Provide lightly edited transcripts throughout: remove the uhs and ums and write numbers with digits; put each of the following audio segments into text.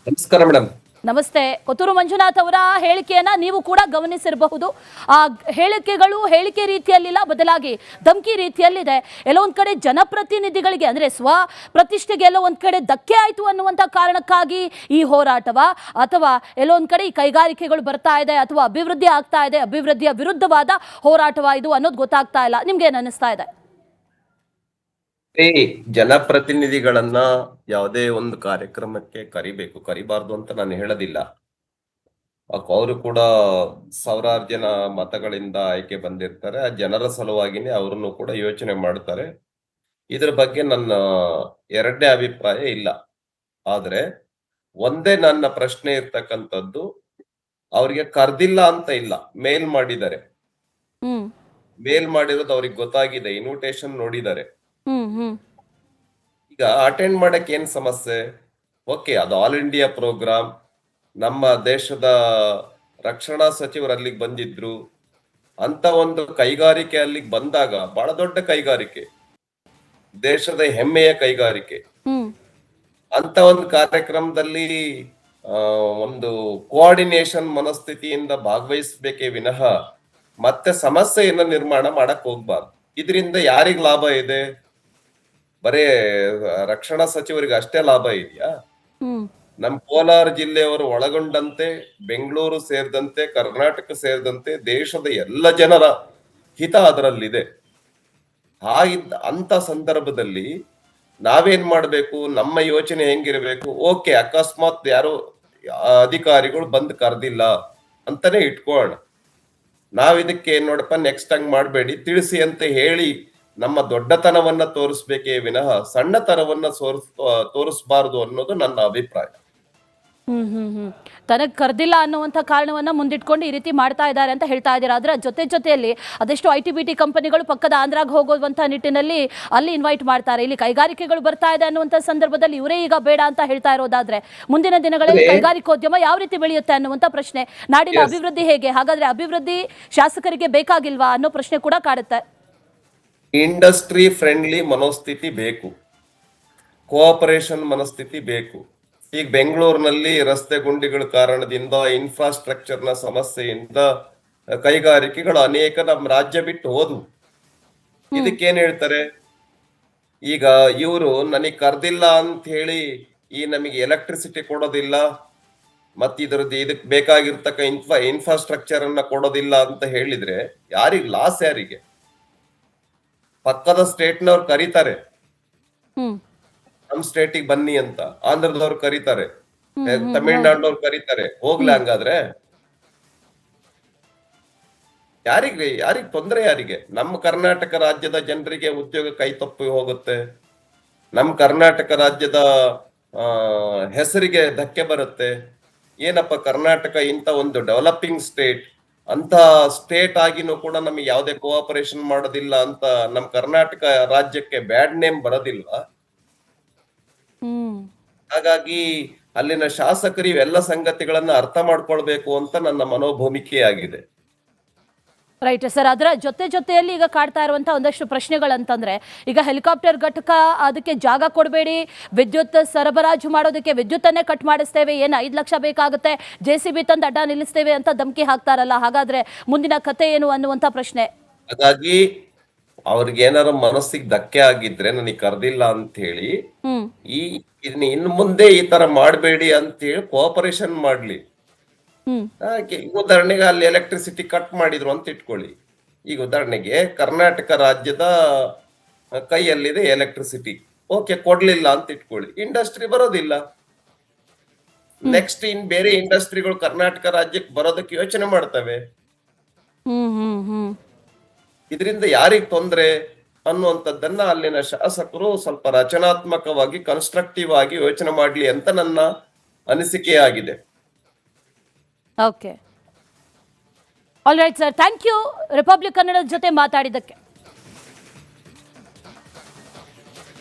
ನಮಸ್ಕಾರ ಮೇಡಮ್. ನಮಸ್ತೆ. ಕೊತ್ತೂರು ಮಂಜುನಾಥ್ ಅವರ ಹೇಳಿಕೆಯನ್ನ ನೀವು ಕೂಡ ಗಮನಿಸಿರಬಹುದು. ಆ ಹೇಳಿಕೆ ರೀತಿಯಲ್ಲಿಲ್ಲ, ಬದಲಾಗಿ ಧಮಕಿ ರೀತಿಯಲ್ಲಿದೆ. ಎಲ್ಲೋ ಒಂದ್ ಕಡೆ ಜನಪ್ರತಿನಿಧಿಗಳಿಗೆ ಅಂದ್ರೆ ಸ್ವ ಪ್ರತಿಷ್ಠೆಗೆ ಎಲ್ಲೋ ಒಂದ್ ಕಡೆ ಧಕ್ಕೆ ಆಯ್ತು ಅನ್ನುವಂತ ಕಾರಣಕ್ಕಾಗಿ ಈ ಹೋರಾಟವ, ಅಥವಾ ಎಲ್ಲೋ ಒಂದ್ ಕಡೆ ಈ ಕೈಗಾರಿಕೆಗಳು ಬರ್ತಾ ಇದೆ ಅಥವಾ ಅಭಿವೃದ್ಧಿ ಆಗ್ತಾ ಇದೆ, ಅಭಿವೃದ್ಧಿಯ ವಿರುದ್ಧವಾದ ಹೋರಾಟವ ಇದು ಅನ್ನೋದು ಗೊತ್ತಾಗ್ತಾ ಇಲ್ಲ. ನಿಮ್ಗೆ ಏನ್ ಅನಿಸ್ತಾ ಇದೆ? ಜನಪ್ರತಿನಿಧಿಗಳನ್ನ ಯಾವುದೇ ಒಂದು ಕಾರ್ಯಕ್ರಮಕ್ಕೆ ಕರಿಬಾರ್ದು ಅಂತ ನಾನು ಹೇಳೋದಿಲ್ಲ. ಅವರು ಕೂಡ ಸಾವಿರಾರು ಜನ ಮತಗಳಿಂದ ಆಯ್ಕೆ ಬಂದಿರ್ತಾರೆ. ಆ ಜನರ ಸಲುವಾಗಿನೇ ಅವರನ್ನು ಕೂಡ ಯೋಚನೆ ಮಾಡ್ತಾರೆ. ಇದ್ರ ಬಗ್ಗೆ ನನ್ನ ಎರಡನೇ ಅಭಿಪ್ರಾಯ ಇಲ್ಲ. ಆದ್ರೆ ಒಂದೇ ನನ್ನ ಪ್ರಶ್ನೆ ಇರ್ತಕ್ಕಂಥದ್ದು, ಅವ್ರಿಗೆ ಕರ್ದಿಲ್ಲ ಅಂತ ಇಲ್ಲ, ಮೇಲ್ ಮಾಡಿದ್ದಾರೆ. ಮೇಲ್ ಮಾಡಿರೋದು ಅವ್ರಿಗೆ ಗೊತ್ತಾಗಿದೆ, ಇನ್ವಿಟೇಷನ್ ನೋಡಿದ್ದಾರೆ. ಈಗ ಅಟೆಂಡ್ ಮಾಡಕ್ ಏನ್ ಸಮಸ್ಯೆ? ಓಕೆ, ಅದು ಆಲ್ ಇಂಡಿಯಾ ಪ್ರೋಗ್ರಾಮ್. ನಮ್ಮ ದೇಶದ ರಕ್ಷಣಾ ಸಚಿವರು ಅಲ್ಲಿಗೆ ಬಂದಿದ್ರು. ಅಂತ ಒಂದು ಕೈಗಾರಿಕೆ ಅಲ್ಲಿಗೆ ಬಂದಾಗ, ಬಹಳ ದೊಡ್ಡ ಕೈಗಾರಿಕೆ, ದೇಶದ ಹೆಮ್ಮೆಯ ಕೈಗಾರಿಕೆ, ಅಂತ ಒಂದು ಕಾರ್ಯಕ್ರಮದಲ್ಲಿ ಒಂದು ಕೋಆರ್ಡಿನೇಷನ್ ಮನಸ್ಥಿತಿಯಿಂದ ಭಾಗವಹಿಸಬೇಕೇ ವಿನಃ ಮತ್ತೆ ಸಮಸ್ಯೆಯನ್ನ ನಿರ್ಮಾಣ ಮಾಡಕ್ ಹೋಗ್ಬಾರ್ದು. ಇದರಿಂದ ಯಾರಿಗ್ ಲಾಭ ಇದೆ? ಬರೇ ರಕ್ಷಣಾ ಸಚಿವರಿಗೆ ಅಷ್ಟೇ ಲಾಭ ಇದೆಯಾ? ನಮ್ ಕೋಲಾರ ಜಿಲ್ಲೆಯವರು ಒಳಗೊಂಡಂತೆ, ಬೆಂಗಳೂರು ಸೇರಿದಂತೆ, ಕರ್ನಾಟಕ ಸೇರಿದಂತೆ ದೇಶದ ಎಲ್ಲ ಜನರ ಹಿತ ಅದರಲ್ಲಿದೆ. ಅಂತ ಸಂದರ್ಭದಲ್ಲಿ ನಾವೇನ್ ಮಾಡ್ಬೇಕು? ನಮ್ಮ ಯೋಚನೆ ಹೆಂಗಿರ್ಬೇಕು? ಓಕೆ, ಅಕಸ್ಮಾತ್ ಯಾರು ಅಧಿಕಾರಿಗಳು ಬಂದು ಕರ್ದಿಲ್ಲ ಅಂತಾನೆ ಇಟ್ಕೊಳ್ಳೋಣ. ನಾವ್ ಇದಕ್ಕೆ ನೋಡಪ್ಪ ನೆಕ್ಸ್ಟ್ ಹಂಗ್ ಮಾಡ್ಬೇಡಿ, ತಿಳಿಸಿ ಅಂತ ಹೇಳಿ ನಮ್ಮ ದೊಡ್ಡತನವನ್ನ ತೋರಿಸ್ಬೇಕೇ ವಿನಃ ಸಣ್ಣತನವನ್ನ ತೋರಿಸಬಾರದು ಅನ್ನೋದು ನನ್ನ ಅಭಿಪ್ರಾಯ. ತನಗ್ ಕರ್ದಿಲ್ಲ ಅನ್ನುವಂಥ ಕಾರಣವನ್ನ ಮುಂದಿಟ್ಕೊಂಡು ಈ ರೀತಿ ಮಾಡ್ತಾ ಇದ್ದಾರೆ ಅಂತ ಹೇಳ್ತಾ ಇದ್ದೀರಾ. ಅದರ ಜೊತೆಯಲ್ಲಿ ಅದೆಷ್ಟು IT-BT ಕಂಪನಿಗಳು ಪಕ್ಕದ ಆಂಧ್ರಾಗ ಹೋಗುವಂತ ನಿಟ್ಟಿನಲ್ಲಿ ಅಲ್ಲಿ ಇನ್ವೈಟ್ ಮಾಡ್ತಾರೆ. ಇಲ್ಲಿ ಕೈಗಾರಿಕೆಗಳು ಬರ್ತಾ ಇದೆ ಅನ್ನುವಂಥ ಸಂದರ್ಭದಲ್ಲಿ ಇವರೇ ಈಗ ಬೇಡ ಅಂತ ಹೇಳ್ತಾ ಇರೋದಾದ್ರೆ ಮುಂದಿನ ದಿನಗಳಲ್ಲಿ ಕೈಗಾರಿಕೋದ್ಯಮ ಯಾವ ರೀತಿ ಬೆಳೆಯುತ್ತೆ ಅನ್ನುವಂಥ ಪ್ರಶ್ನೆ, ನಾಡಿನ ಅಭಿವೃದ್ಧಿ ಹೇಗೆ? ಹಾಗಾದ್ರೆ ಅಭಿವೃದ್ಧಿ ಶಾಸಕರಿಗೆ ಬೇಕಾಗಿಲ್ವಾ ಅನ್ನೋ ಪ್ರಶ್ನೆ ಕೂಡ ಕಾಡುತ್ತೆ. ಇಂಡಸ್ಟ್ರಿ ಫ್ರೆಂಡ್ಲಿ ಮನೋಸ್ಥಿತಿ ಬೇಕು, ಕೋಆಪರೇಷನ್ ಮನಸ್ಥಿತಿ ಬೇಕು. ಈಗ ಬೆಂಗಳೂರಿನಲ್ಲಿ ರಸ್ತೆ ಗುಂಡಿಗಳ ಕಾರಣದಿಂದ, ಇನ್ಫ್ರಾಸ್ಟ್ರಕ್ಚರ್ ನ ಸಮಸ್ಯೆಯಿಂದ ಕೈಗಾರಿಕೆಗಳು ಅನೇಕ ನಮ್ಮ ರಾಜ್ಯ ಬಿಟ್ಟು ಹೋದ್ವು. ಇದಕ್ಕೇನ್ ಹೇಳ್ತಾರೆ? ಈಗ ಇವರು ನನಗೆ ಕರ್ದಿಲ್ಲ ಅಂತ ಹೇಳಿ ಈ ನಮಗೆ ಎಲೆಕ್ಟ್ರಿಸಿಟಿ ಕೊಡೋದಿಲ್ಲ, ಮತ್ ಇದಕ್ ಬೇಕಾಗಿರ್ತಕ್ಕ ಇನ್ಫ್ರಾಸ್ಟ್ರಕ್ಚರ್ ಅನ್ನ ಕೊಡೋದಿಲ್ಲ ಅಂತ ಹೇಳಿದ್ರೆ ಯಾರಿಗ್ ಲಾಸ್? ಯಾರಿಗೆ? ಪಕ್ಕದ ಸ್ಟೇಟ್ನವ್ರು ಕರೀತಾರೆ, ನಮ್ ಸ್ಟೇಟಿಗೆ ಬನ್ನಿ ಅಂತ. ಆಂಧ್ರದವ್ರು ಕರೀತಾರೆ, ತಮಿಳ್ನಾಡಿನವ್ರು ಕರೀತಾರೆ. ಹೋಗ್ಲ ಹಂಗಾದ್ರೆ ಯಾರಿಗ್ ತೊಂದ್ರೆ? ಯಾರಿಗೆ? ನಮ್ಮ ಕರ್ನಾಟಕ ರಾಜ್ಯದ ಜನರಿಗೆ ಉದ್ಯೋಗ ಕೈ ತಪ್ಪಿ ಹೋಗುತ್ತೆ. ನಮ್ಮ ಕರ್ನಾಟಕ ರಾಜ್ಯದ ಹೆಸರಿಗೆ ಧಕ್ಕೆ ಬರುತ್ತೆ. ಏನಪ್ಪ ಕರ್ನಾಟಕ ಇಂತ ಒಂದು ಡೆವಲಪಿಂಗ್ ಸ್ಟೇಟ್, ಅಂತ ಸ್ಟೇಟ್ ಆಗಿನೂ ಕೂಡ ನಮಗೆ ಯಾವುದೇ ಕೋಆಪರೇಷನ್ ಮಾಡೋದಿಲ್ಲ ಅಂತ ನಮ್ ಕರ್ನಾಟಕ ರಾಜ್ಯಕ್ಕೆ ಬ್ಯಾಡ್ ನೇಮ್ ಬರೋದಿಲ್ವಾ? ಹಾಗಾಗಿ ಅಲ್ಲಿನ ಶಾಸಕರು ಇವೆಲ್ಲ ಸಂಗತಿಗಳನ್ನ ಅರ್ಥ ಮಾಡ್ಕೊಳ್ಬೇಕು ಅಂತ ನನ್ನ ಮನೋಭೂಮಿಕೆ ಆಗಿದೆ. Right sir. ಅದರ ಜೊತೆಯಲ್ಲಿ ಈಗ ಕಾಡ್ತಾ ಇರುವಂತಹ ಒಂದಷ್ಟು ಪ್ರಶ್ನೆಗಳಂತಂದ್ರೆ, ಈಗ ಹೆಲಿಕಾಪ್ಟರ್ ಘಟಕ ಅದಕ್ಕೆ ಜಾಗ ಕೊಡಬೇಡಿ, ವಿದ್ಯುತ್ ಸರಬರಾಜು ಮಾಡೋದಕ್ಕೆ ವಿದ್ಯುತ್ತನ್ನೇ ಕಟ್ ಮಾಡಿಸ್ತೇವೆ, ಏನು 5 ಲಕ್ಷ ಬೇಕಾಗುತ್ತೆ, JCB ತಂದು ಅಡ್ಡ ನಿಲ್ಲಿಸ್ತೇವೆ ಅಂತ ಧಮಕಿ ಹಾಕ್ತಾರಲ್ಲ, ಹಾಗಾದ್ರೆ ಮುಂದಿನ ಕತೆ ಏನು ಅನ್ನುವಂತ ಪ್ರಶ್ನೆ. ಹಾಗಾಗಿ ಅವ್ರಿಗೆ ಏನಾರ ಮನಸ್ಸಿಗೆ ಧಕ್ಕೆ ಆಗಿದ್ರೆ, ನನಗೆ ಕರ್ದಿಲ್ಲ ಅಂತ ಹೇಳಿ ಇನ್ನು ಮುಂದೆ ಈ ತರ ಮಾಡ್ಬೇಡಿ ಅಂತ ಹೇಳಿ ಕೋಆಪರೇಷನ್ ಮಾಡ್ಲಿ. ಉದಾಹರಣೆಗೆ ಅಲ್ಲಿ ಎಲೆಕ್ಟ್ರಿಸಿಟಿ ಕಟ್ ಮಾಡಿದ್ರು ಅಂತ ಇಟ್ಕೊಳ್ಳಿ. ಈಗ ಉದಾಹರಣೆಗೆ ಕರ್ನಾಟಕ ರಾಜ್ಯದ ಕೈಯಲ್ಲಿದೆ ಎಲೆಕ್ಟ್ರಿಸಿಟಿ, ಓಕೆ, ಕೊಡ್ಲಿಲ್ಲ ಅಂತ ಇಟ್ಕೊಳ್ಳಿ. ಇಂಡಸ್ಟ್ರಿ ಬರೋದಿಲ್ಲ. ನೆಕ್ಸ್ಟ್ ಇನ್ ಬೇರೆ ಇಂಡಸ್ಟ್ರಿಗಳು ಕರ್ನಾಟಕ ರಾಜ್ಯಕ್ಕೆ ಬರೋದಕ್ಕೆ ಯೋಚನೆ ಮಾಡ್ತವೆ. ಇದರಿಂದ ಯಾರಿಗ್ ತೊಂದ್ರೆ ಅನ್ನುವಂಥದ್ದನ್ನ ಅಲ್ಲಿನ ಶಾಸಕರು ಸ್ವಲ್ಪ ರಚನಾತ್ಮಕವಾಗಿ, ಕನ್ಸ್ಟ್ರಕ್ಟಿವ್ ಆಗಿ ಯೋಚನೆ ಮಾಡ್ಲಿ ಅಂತ ನನ್ನ ಅನಿಸಿಕೆಯಾಗಿದೆ. Okay, all right sir, thank you Republic ಕನ್ನಡದ ಜೊತೆ ಮಾತಾಡಿದ್ದಕ್ಕೆ.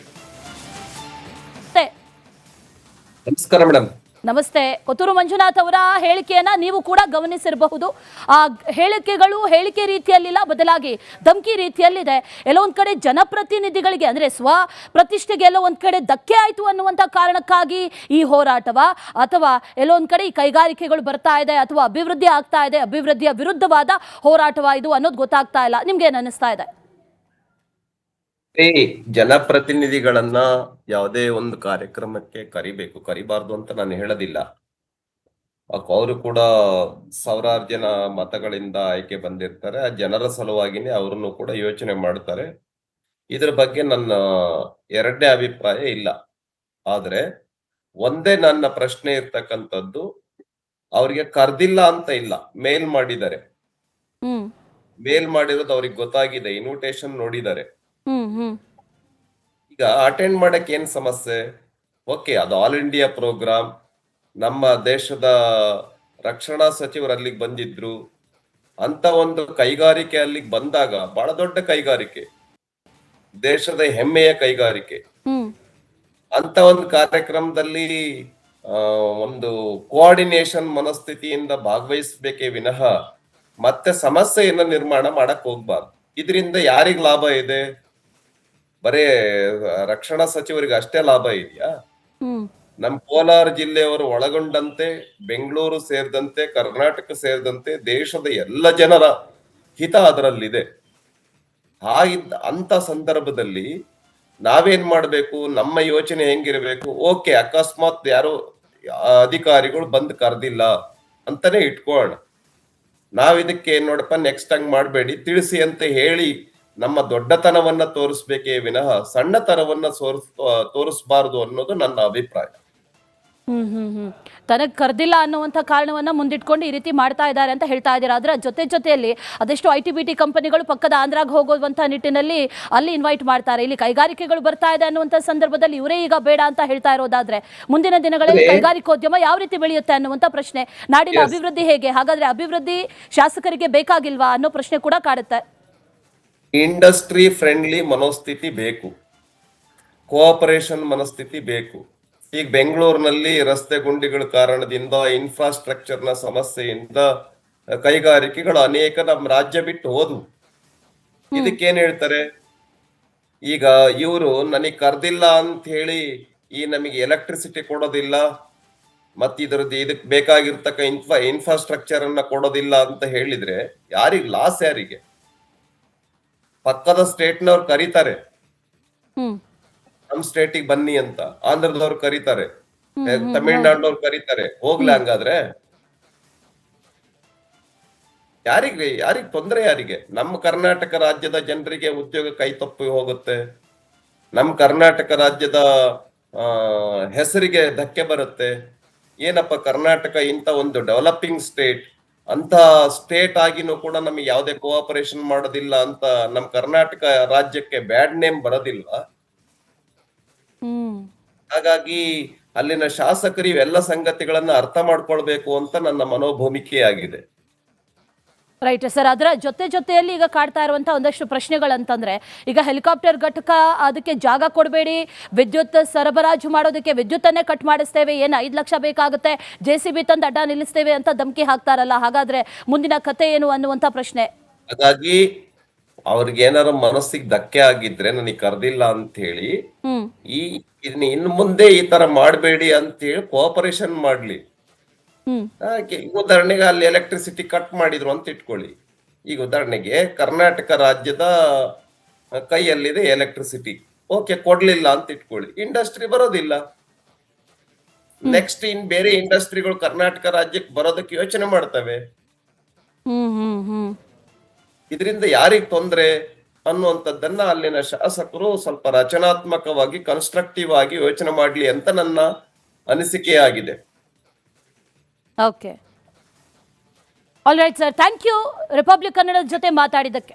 ನಮಸ್ಕಾರ ಮೇಡಮ್. ನಮಸ್ತೆ. ಕೊತ್ತೂರು ಮಂಜುನಾಥ್ ಅವರ ಹೇಳಿಕೆಯನ್ನ ನೀವು ಕೂಡ ಗಮನಿಸಿರಬಹುದು. ಆ ಹೇಳಿಕೆಗಳು ಹೇಳಿಕೆ ರೀತಿಯಲ್ಲಿಲ್ಲ, ಬದಲಾಗಿ ಧಮಕಿ ರೀತಿಯಲ್ಲಿದೆ. ಎಲ್ಲೋ ಒಂದ್ ಕಡೆ ಜನಪ್ರತಿನಿಧಿಗಳಿಗೆ ಅಂದ್ರೆ ಸ್ವ ಪ್ರತಿಷ್ಠೆಗೆ ಎಲ್ಲೋ ಒಂದ್ ಕಡೆ ಧಕ್ಕೆ ಆಯ್ತು ಅನ್ನುವಂತ ಕಾರಣಕ್ಕಾಗಿ ಈ ಹೋರಾಟವ, ಅಥವಾ ಎಲ್ಲೋ ಒಂದ್ ಕಡೆ ಈ ಕೈಗಾರಿಕೆಗಳು ಬರ್ತಾ ಇದೆ ಅಥವಾ ಅಭಿವೃದ್ಧಿ ಆಗ್ತಾ ಇದೆ, ಅಭಿವೃದ್ಧಿಯ ವಿರುದ್ಧವಾದ ಹೋರಾಟವ ಇದು ಅನ್ನೋದು ಗೊತ್ತಾಗ್ತಾ ಇಲ್ಲ. ನಿಮ್ಗೆ ಏನ್ ಅನಿಸ್ತಾ ಇದೆ? ಜನಪ್ರತಿನಿಧಿಗಳನ್ನ ಯಾವುದೇ ಒಂದು ಕಾರ್ಯಕ್ರಮಕ್ಕೆ ಕರಿಬಾರ್ದು ಅಂತ ನಾನು ಹೇಳೋದಿಲ್ಲ. ಅವರು ಕೂಡ ಸಾವಿರಾರು ಜನ ಮತಗಳಿಂದ ಆಯ್ಕೆ ಬಂದಿರ್ತಾರೆ. ಆ ಜನರ ಸಲುವಾಗಿನೇ ಅವ್ರನ್ನು ಕೂಡ ಯೋಚನೆ ಮಾಡ್ತಾರೆ. ಇದ್ರ ಬಗ್ಗೆ ನನ್ನ ಎರಡನೇ ಅಭಿಪ್ರಾಯ ಇಲ್ಲ. ಆದ್ರೆ ಒಂದೇ ನನ್ನ ಪ್ರಶ್ನೆ ಇರ್ತಕ್ಕಂಥದ್ದು, ಅವ್ರಿಗೆ ಕರ್ದಿಲ್ಲ ಅಂತ ಇಲ್ಲ, ಮೇಲ್ ಮಾಡಿದ್ದಾರೆ. ಮೇಲ್ ಮಾಡಿರೋದು ಅವ್ರಿಗೆ ಗೊತ್ತಾಗಿದೆ, ಇನ್ವಿಟೇಷನ್ ನೋಡಿದ್ದಾರೆ. ಈಗ ಅಟೆಂಡ್ ಮಾಡಕ್ ಏನ್ ಸಮಸ್ಯೆ? ಓಕೆ, ಅದು ಆಲ್ ಇಂಡಿಯಾ ಪ್ರೋಗ್ರಾಮ್. ನಮ್ಮ ದೇಶದ ರಕ್ಷಣಾ ಸಚಿವರು ಅಲ್ಲಿಗೆ ಬಂದಿದ್ರು. ಅಂತ ಒಂದು ಕೈಗಾರಿಕೆ ಅಲ್ಲಿಗೆ ಬಂದಾಗ, ಬಹಳ ದೊಡ್ಡ ಕೈಗಾರಿಕೆ, ದೇಶದ ಹೆಮ್ಮೆಯ ಕೈಗಾರಿಕೆ, ಅಂತ ಒಂದು ಕಾರ್ಯಕ್ರಮದಲ್ಲಿ ಒಂದು ಕೋಆರ್ಡಿನೇಷನ್ ಮನಸ್ಥಿತಿಯಿಂದ ಭಾಗವಹಿಸಬೇಕೇ ವಿನಃ ಮತ್ತೆ ಸಮಸ್ಯೆಯನ್ನ ನಿರ್ಮಾಣ ಮಾಡಕ್ ಹೋಗ್ಬಾರ್ದು. ಇದರಿಂದ ಯಾರಿಗ್ ಲಾಭ ಇದೆ? ಬರೇ ರಕ್ಷಣಾ ಸಚಿವರಿಗೆ ಅಷ್ಟೇ ಲಾಭ ಇದೆಯಾ? ನಮ್ ಕೋಲಾರ ಜಿಲ್ಲೆಯವರು ಒಳಗೊಂಡಂತೆ, ಬೆಂಗಳೂರು ಸೇರಿದಂತೆ, ಕರ್ನಾಟಕ ಸೇರಿದಂತೆ ದೇಶದ ಎಲ್ಲ ಜನರ ಹಿತ ಅದರಲ್ಲಿದೆ. ಅಂತ ಸಂದರ್ಭದಲ್ಲಿ ನಾವೇನ್ ಮಾಡ್ಬೇಕು? ನಮ್ಮ ಯೋಚನೆ ಹೆಂಗಿರ್ಬೇಕು? ಓಕೆ, ಅಕಸ್ಮಾತ್ ಯಾರೋ ಅಧಿಕಾರಿಗಳು ಬಂದು ಕರ್ದಿಲ್ಲ ಅಂತಾನೆ ಇಟ್ಕೊಳ್ಳೋಣ. ನಾವಿದಕ್ಕೆ ನೋಡಪ್ಪ ನೆಕ್ಸ್ಟ್ ಹಂಗ್ ಮಾಡ್ಬೇಡಿ, ತಿಳಿಸಿ ಅಂತ ಹೇಳಿ ನಮ್ಮ ದೊಡ್ಡತನವನ್ನ ತೋರಿಸ್ಬೇಕೇ ವಿನಃ ಸಣ್ಣತನವನ್ನ ತೋರಿಸಬಾರದು ಅನ್ನೋದು ನನ್ನ ಅಭಿಪ್ರಾಯ. ತನಗ್ ಕರ್ದಿಲ್ಲ ಅನ್ನುವಂಥ ಕಾರಣವನ್ನ ಮುಂದಿಟ್ಕೊಂಡು ಈ ರೀತಿ ಮಾಡ್ತಾ ಇದ್ದಾರೆ ಅಂತ ಹೇಳ್ತಾ ಇದ್ದೀರಾ. ಅದರ ಜೊತೆಯಲ್ಲಿ ಅದೆಷ್ಟು ITBT ಕಂಪನಿಗಳು ಪಕ್ಕದ ಆಂಧ್ರಾಗ ಹೋಗುವಂತ ನಿಟ್ಟಿನಲ್ಲಿ ಅಲ್ಲಿ ಇನ್ವೈಟ್ ಮಾಡ್ತಾರೆ. ಇಲ್ಲಿ ಕೈಗಾರಿಕೆಗಳು ಬರ್ತಾ ಇದೆ ಅನ್ನುವಂಥ ಸಂದರ್ಭದಲ್ಲಿ ಇವರೇ ಈಗ ಬೇಡ ಅಂತ ಹೇಳ್ತಾ ಇರೋದಾದ್ರೆ ಮುಂದಿನ ದಿನಗಳಲ್ಲಿ ಕೈಗಾರಿಕೋದ್ಯಮ ಯಾವ ರೀತಿ ಬೆಳೆಯುತ್ತೆ ಅನ್ನುವಂಥ ಪ್ರಶ್ನೆ, ನಾಡಿನ ಅಭಿವೃದ್ಧಿ ಹೇಗೆ? ಹಾಗಾದ್ರೆ ಅಭಿವೃದ್ಧಿ ಶಾಸಕರಿಗೆ ಬೇಕಾಗಿಲ್ವಾ ಅನ್ನೋ ಪ್ರಶ್ನೆ ಕೂಡ ಕಾಡುತ್ತೆ. ಇಂಡಸ್ಟ್ರಿ ಫ್ರೆಂಡ್ಲಿ ಮನೋಸ್ಥಿತಿ ಬೇಕು, ಕೋಆಪರೇಷನ್ ಮನಸ್ಥಿತಿ ಬೇಕು. ಈಗ ಬೆಂಗಳೂರಿನಲ್ಲಿ ರಸ್ತೆ ಗುಂಡಿಗಳ ಕಾರಣದಿಂದ, ಇನ್ಫ್ರಾಸ್ಟ್ರಕ್ಚರ್ ನ ಸಮಸ್ಯೆಯಿಂದ ಕೈಗಾರಿಕೆಗಳು ಅನೇಕ ನಮ್ಮ ರಾಜ್ಯ ಬಿಟ್ಟು ಹೋದ್ವು. ಇದಕ್ಕೇನ್ ಹೇಳ್ತಾರೆ? ಈಗ ಇವರು ನನಗೆ ಕರ್ದಿಲ್ಲ ಅಂತ ಹೇಳಿ ಈ ನಮಗೆ ಎಲೆಕ್ಟ್ರಿಸಿಟಿ ಕೊಡೋದಿಲ್ಲ, ಮತ್ ಇದಕ್ ಬೇಕಾಗಿರ್ತಕ್ಕ ಇನ್ಫ್ರಾಸ್ಟ್ರಕ್ಚರ್ ಅನ್ನ ಕೊಡೋದಿಲ್ಲ ಅಂತ ಹೇಳಿದ್ರೆ ಯಾರಿಗ್ ಲಾಸ್? ಯಾರಿಗೆ? ಪಕ್ಕದ ಸ್ಟೇಟ್ನವ್ರು ಕರೀತಾರೆ, ನಮ್ ಸ್ಟೇಟಿಗೆ ಬನ್ನಿ ಅಂತ. ಆಂಧ್ರದವ್ರು ಕರೀತಾರೆ, ತಮಿಳ್ನಾಡಿನವ್ರು ಕರೀತಾರೆ. ಹೋಗ್ಲ ಹಂಗಾದ್ರೆ ಯಾರಿಗ್ ತೊಂದ್ರೆ? ಯಾರಿಗೆ? ನಮ್ಮ ಕರ್ನಾಟಕ ರಾಜ್ಯದ ಜನರಿಗೆ ಉದ್ಯೋಗ ಕೈ ತಪ್ಪಿ ಹೋಗುತ್ತೆ. ನಮ್ಮ ಕರ್ನಾಟಕ ರಾಜ್ಯದ ಹೆಸರಿಗೆ ಧಕ್ಕೆ ಬರುತ್ತೆ. ಏನಪ್ಪ ಕರ್ನಾಟಕ ಇಂತ ಒಂದು ಡೆವಲಪಿಂಗ್ ಸ್ಟೇಟ್, ಅಂತ ಸ್ಟೇಟ್ ಆಗಿನೂ ಕೂಡ ನಮಗೆ ಯಾವುದೇ ಕೋಆಪರೇಷನ್ ಮಾಡೋದಿಲ್ಲ ಅಂತ ನಮ್ ಕರ್ನಾಟಕ ರಾಜ್ಯಕ್ಕೆ ಬ್ಯಾಡ್ ನೇಮ್ ಬರೋದಿಲ್ಲ. ಹಾಗಾಗಿ ಅಲ್ಲಿನ ಶಾಸಕರು ಇವೆಲ್ಲ ಸಂಗತಿಗಳನ್ನ ಅರ್ಥ ಮಾಡ್ಕೊಳ್ಬೇಕು ಅಂತ ನನ್ನ ಮನೋಭೂಮಿಕೆ ಆಗಿದೆ. Right sir. ಅದರ ಜೊತೆಯಲ್ಲಿ ಈಗ ಕಾಡ್ತಾ ಇರುವಂತಹ ಒಂದಷ್ಟು ಪ್ರಶ್ನೆಗಳಂತಂದ್ರೆ, ಈಗ ಹೆಲಿಕಾಪ್ಟರ್ ಘಟಕ ಅದಕ್ಕೆ ಜಾಗ ಕೊಡಬೇಡಿ, ವಿದ್ಯುತ್ ಸರಬರಾಜು ಮಾಡೋದಕ್ಕೆ ವಿದ್ಯುತ್ತನ್ನೇ ಕಟ್ ಮಾಡಿಸ್ತೇವೆ, ಏನು 5 ಲಕ್ಷ ಬೇಕಾಗುತ್ತೆ, JCB ತಂದು ಅಡ್ಡ ನಿಲ್ಲಿಸ್ತೇವೆ ಅಂತ ಧಮಕಿ ಹಾಕ್ತಾರಲ್ಲ, ಹಾಗಾದ್ರೆ ಮುಂದಿನ ಕತೆ ಏನು ಅನ್ನುವಂತ ಪ್ರಶ್ನೆ. ಹಾಗಾಗಿ ಅವ್ರಿಗೆ ಏನಾರ ಮನಸ್ಸಿಗೆ ಧಕ್ಕೆ ಆಗಿದ್ರೆ, ನನಗೆ ಕರ್ದಿಲ್ಲ ಅಂತ ಹೇಳಿ ಇನ್ನು ಮುಂದೆ ಈ ತರ ಮಾಡ್ಬೇಡಿ ಅಂತ ಹೇಳಿ ಕೋಆಪರೇಷನ್ ಮಾಡ್ಲಿ. ಉದಾಹರಣೆಗೆ ಅಲ್ಲಿ ಎಲೆಕ್ಟ್ರಿಸಿಟಿ ಕಟ್ ಮಾಡಿದ್ರು ಅಂತ ಇಟ್ಕೊಳ್ಳಿ. ಈಗ ಉದಾಹರಣೆಗೆ ಕರ್ನಾಟಕ ರಾಜ್ಯದ ಕೈಯಲ್ಲಿದೆ ಎಲೆಕ್ಟ್ರಿಸಿಟಿ, ಓಕೆ ಕೊಡ್ಲಿಲ್ಲ ಅಂತ ಇಟ್ಕೊಳ್ಳಿ, ಇಂಡಸ್ಟ್ರಿ ಬರೋದಿಲ್ಲ. ನೆಕ್ಸ್ಟ್ ಇನ್ ಬೇರೆ ಇಂಡಸ್ಟ್ರಿಗಳು ಕರ್ನಾಟಕ ರಾಜ್ಯಕ್ಕೆ ಬರೋದಕ್ಕೆ ಯೋಚನೆ ಮಾಡ್ತವೆ. ಇದರಿಂದ ಯಾರಿಗ್ ತೊಂದ್ರೆ ಅನ್ನುವಂಥದ್ದನ್ನ ಅಲ್ಲಿನ ಶಾಸಕರು ಸ್ವಲ್ಪ ರಚನಾತ್ಮಕವಾಗಿ, ಕನ್ಸ್ಟ್ರಕ್ಟಿವ್ ಆಗಿ ಯೋಚನೆ ಮಾಡ್ಲಿ ಅಂತ ನನ್ನ ಅನಿಸಿಕೆಯಾಗಿದೆ. Okay, all right sir, thank you Republic ಕನ್ನಡದ ಜೊತೆ ಮಾತಾಡಿದ್ದಕ್ಕೆ.